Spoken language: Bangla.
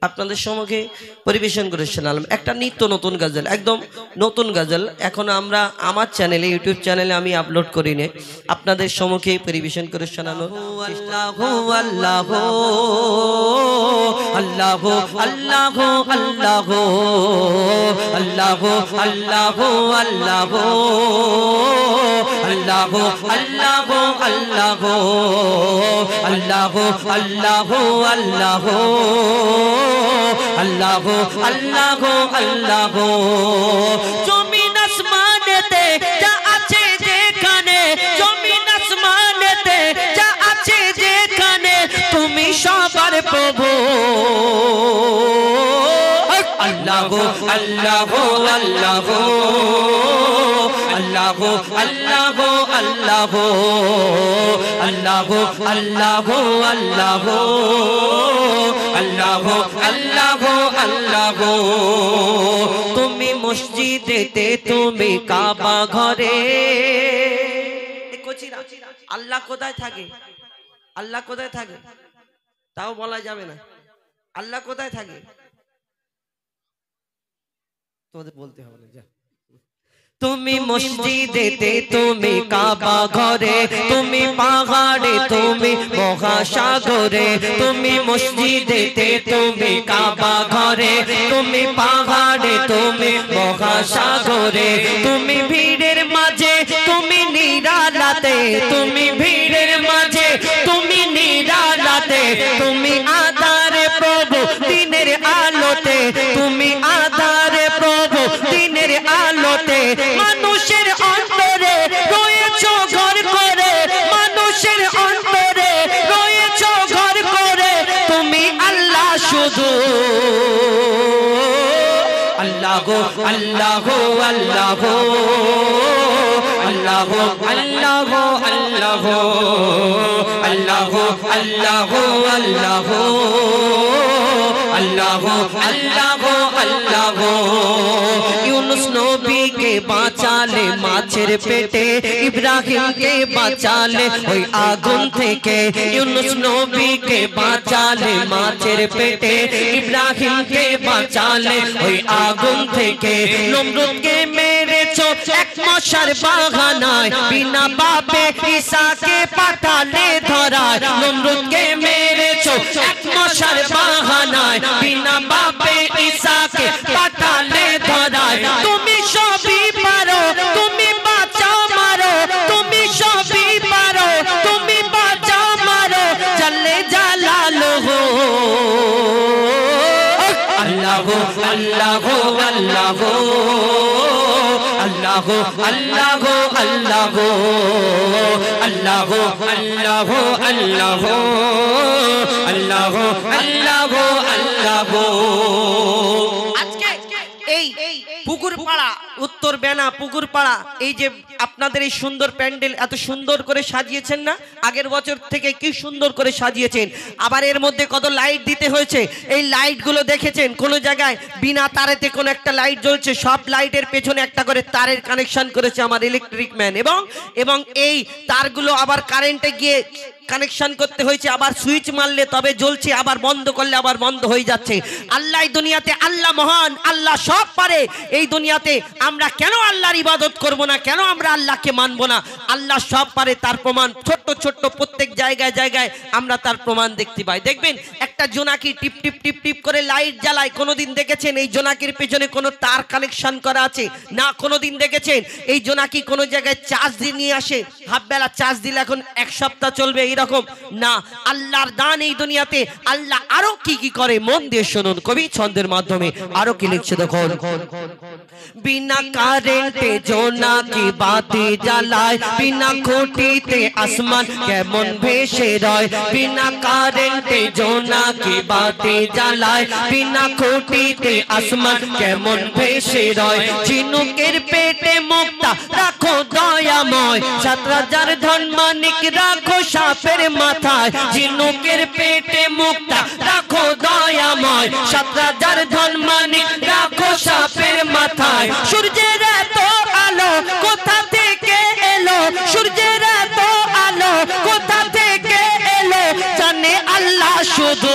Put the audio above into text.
আপনাদের সম্মুখে পরিবেশন করে শোনালাম একটা নিত্য নতুন গজল, একদম নতুন গজল। এখন আমরা আমার চ্যানেলে, ইউটিউব চ্যানেলে আমি আপলোড করি নে, আপনাদের সম্মুখে পরিবেশন করে শোনানো। আল্লাহ আল্লাহ আল্লাহ আল্লাহ আল্লাহ আল্লাহ আল্লাহ আল্লাহ আল্লাহ আল্লাহ আল্লাহ আল্লাহ আল্লাহ আল্লাহ আল্লাহ আল্লাহ আল্লাহ। জমিন আসমানেতে যা আছে যেখানে, জমিন আসমানেতে যা আছে যেখানে, তুমি সবার প্রভু। আল্লাহ আল্লাহ আল্লাহ আল্লাহ আল্লাহ আল্লাহ আল্লাহ আল্লাহ আল্লাহ আল্লাহ আল্লাহ আল্লাহ। তুমি মসজিদেতে, তুমি কাবা ঘরে। আল্লাহ কোথায় থাকে? আল্লাহ কোথায় থাকে তাও বলা যাবে না। আল্লাহ কোথায় থাকে তোমাদের বলতে হবে না। তুমি মসজিদেতে, তুমি কাবা ঘরে, তুমি পাহাড়ে, তুমি মহাসাগরে। তুমি মসজিদেতে, তুমি কাবা ঘরে, তুমি পাহাড়ে, তুমি মহাসাগরে। তুমি ভিড়ের মাঝে, তুমি নিরালাতে, তুমি ভিড়ের মাঝে, তুমি নিরালাতে। তুমি আধারে প্রভু দিনের আলোতে, তুমি আধারে প্রভু দিনের আলোতে। মানুষের অন্তরে রয়েছো ঘর করে, মানুষের অন্তরে রয়েছো ঘর করে। তুমি আল্লাহ শুধু। আল্লাহ আল্লাহ আল্লাহ আল্লাহ আল্লাহ আল্লাহ আল্লাহ আল্লাহ আল্লাহ আল্লাহ আল্লাহ আল্লাহ। ইউনুস নবীকে বাঁচালে মাছের পেটে, ইব্রাহিমকে বাঁচালে ওই আগুন থেকে। ইউনুস নবীকে বাঁচালে মাছের পেটে, ইব্রাহিমকে বাঁচালে ওই আগুন থেকে। নমরুদকে মেরেছো এক মশার বাগানায়, বিনা পাপে ঈসাকে পাঠালে ধরায়। নমরুদকে মেরেছো এক মশার বাগানায়, বিনা পাপে ঈসাকে পাঠালে ধরায়। তুমি সবই পারো, তুমি বাঁচাও মারো, তুমি সবই পারো, তুমি বাঁচাও মারো। জাল্লে জালালহু। আল্লাহ আল্লাহ আল্লাহ আল্লাহ আল্লাহ আল্লাহ আল্লাহ আল্লাহ আল্লাহ আল্লাহ আল্লাহ আল্লাহ। আজকে এই পুকুরপাড়া, উত্তর বেনা পুকুরপাড়া, এই যে আপনাদের এই সুন্দর প্যান্ডেল এত সুন্দর করে সাজিয়েছেন না, আগের বছর থেকে কি সুন্দর করে সাজিয়েছেন। আবার এর মধ্যে কত লাইট দিতে হয়েছে। এই লাইটগুলো দেখেছেন কোন জায়গায় বিনা তারেতে কোন একটা লাইট জ্বলছে, সব লাইটের পেছনে একটা করে তারের কানেকশন করেছে আমার ইলেকট্রিক ম্যান। এবং এই তারগুলো আবার কারেন্টে গিয়ে কানেকশন করতে হয়েছে, আবার সুইচ মারলে তবে জ্বলছে, আবার বন্ধ করলে আবার বন্ধ হয়ে যাচ্ছে। আল্লাহ দুনিয়াতে, আল্লাহ মহান, আল্লাহ সব পারে। এই দুনিয়াতে আমরা কেন আল্লাহর ইবাদত করব না, কেন আমরা আল্লাহকে মানব না? আল্লাহ সব পারে, তার প্রমাণ ছোট্ট ছোট্ট প্রত্যেক জায়গায় জায়গায় আমরা তার প্রমাণ দেখতে পাই। দেখবেন একটা জোনাকি টিপ টিপ টিপ টিপ করে লাইট জ্বালায়, কোনোদিন দেখেছেন এই জোনাকির পেছনে কোনো তার কানেকশন করা আছে? না। কোনোদিন দেখেছেন এই জোনাকি কোনো জায়গায় চার্জ দিয়ে নিয়ে আসে, হাফ বেলা চার্জ দিলে এখন এক সপ্তাহ চলবে এইরকম? না। আল্লাহর দান এই দুনিয়াতে। আল্লাহ আরো কি কি করে মন দিয়ে শুনুন, কবি ছন্দের মাধ্যমে আরো কি লিখছে দেখুন। বিনা কারেন্টে জোনাকি বাতি জ্বালায়, বিনা খুঁটিতে আসমান কেমন ভেসে রয়। বিনা কারেন্টে জোনাকি বাতি জ্বালায়, বিনা খুঁটিতে আসমান কেমন ভেসে রয়। ঝিনুকের পেটে মুক্তা রাখো দয়াময়, ৭,০০০ ধন মানিক রাখো সাপের মাথায়। ঝিনুকের পেটে মুক্তা রাখো দয়াময়, ৭,০০০ ধন মানিক রাখো সাপের মাথায়। সূর্যের এত আলো কোথা থেকে এলো, সূর্যের এত আলো কোথা থেকে এলো, জানে আল্লাহ শুধু।